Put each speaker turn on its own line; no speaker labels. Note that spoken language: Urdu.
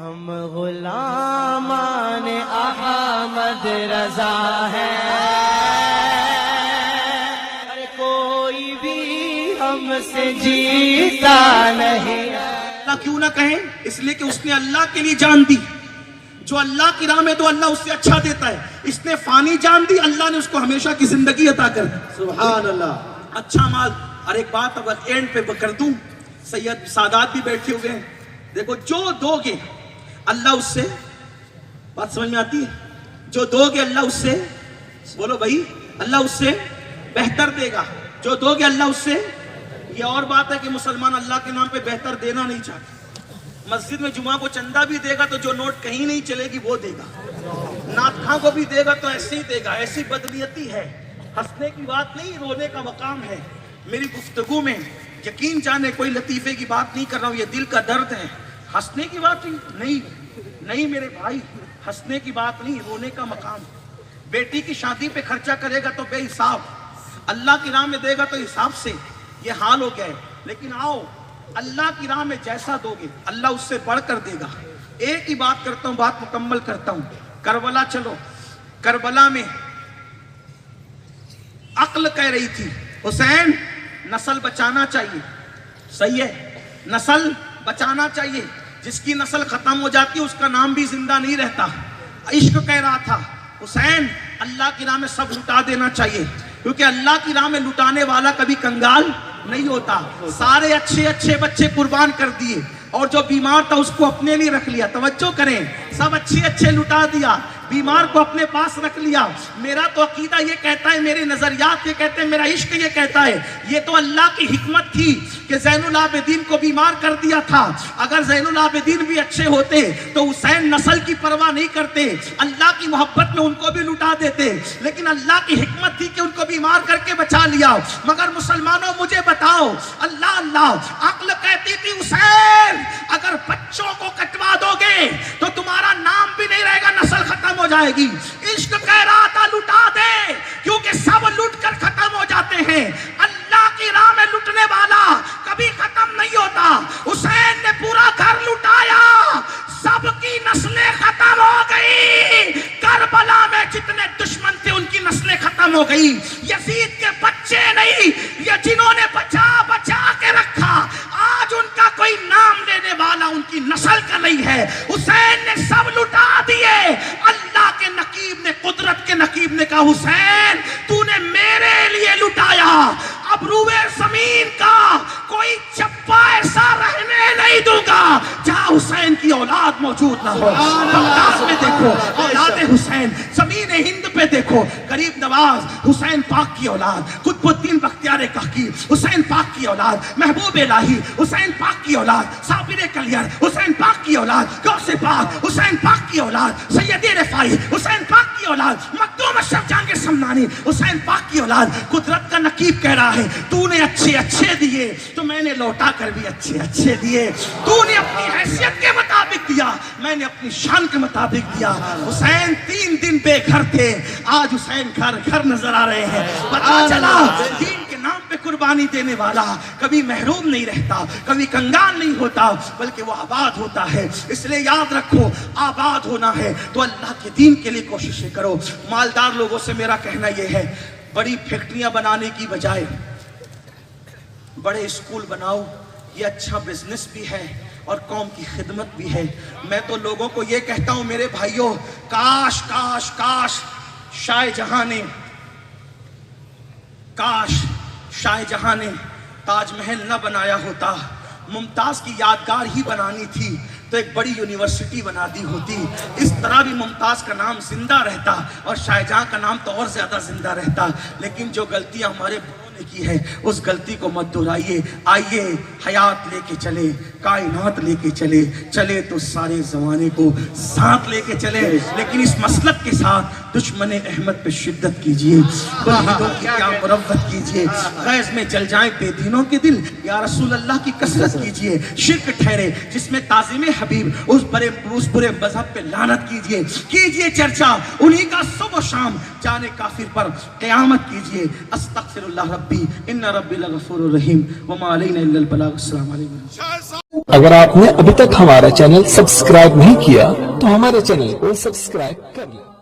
ہم غلامان احمد رضا ہیں، کوئی بھی ہم سے جیتا نہیں۔
اللہ کیوں نہ کہیں؟ اس لیے کہ اس نے اللہ کے لیے جان دی۔ جو اللہ کی راہ میں تو اللہ اس سے اچھا دیتا ہے۔ اس نے فانی جان دی، اللہ نے اس کو ہمیشہ کی زندگی عطا کر دی۔
سبحان اللہ۔
اچھا مال۔ اور ایک بات اگر اینڈ پہ کر دوں، سید سادات بھی بیٹھے ہوئے ہیں، دیکھو جو دو گے اللہ اس سے، بات سمجھ میں آتی ہے؟ جو دو گے اللہ اس سے، بولو بھائی، اللہ اس سے بہتر دے گا۔ جو دو گے اللہ اس سے، یہ اور بات ہے کہ مسلمان اللہ کے نام پہ بہتر دینا نہیں چاہتے۔ مسجد میں جمعہ کو چندہ بھی دے گا تو جو نوٹ کہیں نہیں چلے گی وہ دے گا، نعت خواں کو بھی دے گا تو ایسے ہی دے گا۔ ایسی بدنیتی ہے۔ ہنسنے کی بات نہیں، رونے کا مقام ہے۔ میری گفتگو میں یقین جانے کوئی لطیفے کی بات نہیں کر رہا ہوں، یہ دل کا درد ہے۔ ہنسنے کی بات نہیں میرے بھائی، ہنسنے کی بات نہیں، رونے کا مقام۔ بیٹی کی شادی پہ خرچہ کرے گا تو بے حساب، اللہ کی راہ میں دے گا تو حساب سے۔ یہ حال ہو گیا ہے۔ لیکن آؤ، اللہ کی راہ میں جیسا دو گے اللہ اس سے بڑھ کر دے گا۔ ایک ہی بات کرتا ہوں، بات مکمل کرتا ہوں۔ کربلا چلو، کربلا میں عقل کہہ رہی تھی حسین نسل بچانا چاہیے، صحیح ہے، نسل بچانا چاہیے۔ جس کی نسل ختم ہو جاتی ہے اس کا نام بھی زندہ نہیں رہتا۔ عشق کہہ رہا تھا حسین اللہ کی راہ میں سب لٹا دینا چاہیے، کیونکہ اللہ کی راہ میں لٹانے والا کبھی کنگال نہیں ہوتا۔ سارے اچھے اچھے بچے قربان کر دیے اور جو بیمار تھا اس کو اپنے لیے رکھ لیا۔ توجہ کریں، سب اچھے اچھے لٹا دیا، بیمار کو اپنے پاس رکھ لیا۔ میرا تو عقیدہ یہ کہتا ہے، میرے نظریات یہ کہتے ہیں، میرا عشق یہ کہتا ہے، یہ تو اللہ کی حکمت تھی کہ زین العابدین کو بیمار کر دیا تھا۔ اگر زین العابدین بھی اچھے ہوتے تو حسین نسل کی پرواہ نہیں کرتے، اللہ کی محبت میں ان کو بھی لٹا دیتے۔ لیکن اللہ کی حکمت تھی کہ ان کو بیمار کر کے بچا لیا۔ مگر مسلمانوں مجھے بتاؤ، اللہ عقل کہتی تھی حسین اگر بچوں کو کٹوا دو گے تو تمہارا نام بھی نہیں رہے گا، نسل ختم ہو جائے گی۔ عشق کہہ رہا تھا لٹا دے، کیونکہ سب لٹ کر ختم ہو جاتے ہیں، اللہ کی راہ میں لٹنے والا کبھی ختم نہیں ہوتا۔ حسین نے پورا گھر لٹایا، سب کی نسلیں ختم ہو گئی۔ کربلا میں جتنے دشمن تھے ان کی نسلیں ختم ہو گئی۔ یزید کے بچے نہیں، یہ جنہوں نے بچا کے رکھا، آج ان کا کوئی نام لینے والا ان کی نسل کا نہیں ہے۔ حسین نے سب لٹا دیے۔ اللہ کے نقیب نے، قدرت کے نقیب نے کہا حسین تو نے میرے لیے لٹایا، اب روئے زمین کا کوئی چپا ایسا رہنے نہیں دوں گا جہاں حسین کی اولاد موجود نہ ہو۔ بغداد میں دیکھو اولاد حسین، زمین ہند پہ دیکھو غریب نواز حسین پاک کی اولاد، قطب الدین بختیار کاکی حسین پاک کی اولاد، محبوب الہی حسین پاک کی اولاد، صابر کلیار حسین پاک کی اولاد، غوث پاک حسین پاک کی اولاد، سید رفاعی حسین پاک کی اولاد، مخدوم اشرف جہانگیر سمنانی حسین پاک کی اولاد۔ قدرت کا نقیب کہہ رہا ہے تو نے اچھے اچھے دیے تو میں نے لوٹا کر بھی اچھے اچھے دیے۔ تو نے اپنی حیثیت کے مطابق دیا، میں نے اپنی شان کے مطابق دیا۔ حسین 3 دن بے گھر تھے، آج حسین گھر گھر نظر آ رہے ہیں۔ پتہ چلا دین کے نام پہ قربانی دینے والا کبھی محروم نہیں رہتا، کبھی کنگال نہیں ہوتا، بلکہ وہ آباد ہوتا ہے۔ اس لیے یاد رکھو، آباد ہونا ہے تو اللہ کے دین کے لیے کوششیں کرو۔ مالدار لوگوں سے میرا کہنا یہ ہے، بڑی فیکٹریاں بنانے کی بجائے بڑے اسکول بناؤ، یہ اچھا بزنس بھی ہے اور قوم کی خدمت بھی ہے۔ میں تو لوگوں کو یہ کہتا ہوں میرے بھائیوں، کاش کاش کاش شاہ جہاں نے تاج محل نہ بنایا ہوتا، ممتاز کی یادگار ہی بنانی تھی تو ایک بڑی یونیورسٹی بنا دی ہوتی، اس طرح بھی ممتاز کا نام زندہ رہتا اور شاہ جہاں کا نام تو اور زیادہ زندہ رہتا۔ لیکن جو غلطیاں ہمارے بڑوں نے کی ہے اس غلطی کو مت دہرائیے۔ آئیے حیات لے کے چلے، کائنات لے کے چلے تو سارے زمانے کو ساتھ لے کے چلے، لیکن اس مسلک کے ساتھ دشمن احمد پہ شدت کیجئے، شہیدوں کی کیا مروت کیجئے، غیظ میں جل جائیں بے دینوں کے دل، یا رسول اللہ کی کثرت کیجئے۔ شرک ٹھہرے جس میں تعظیم حبیب، اس برے مذہب پہ لعنت کیجئے چرچا انہی کا صبح و شام، جانے کافر پر قیامت کیجئے۔ استغفر اللہ ربی ان ربی لغفور الرحیم وما علینا الا البلاغ۔ السلام علیکم۔
اگر آپ نے ابھی تک ہمارا چینل سبسکرائب نہیں کیا تو ہمارے چینل کو سبسکرائب کر لیں۔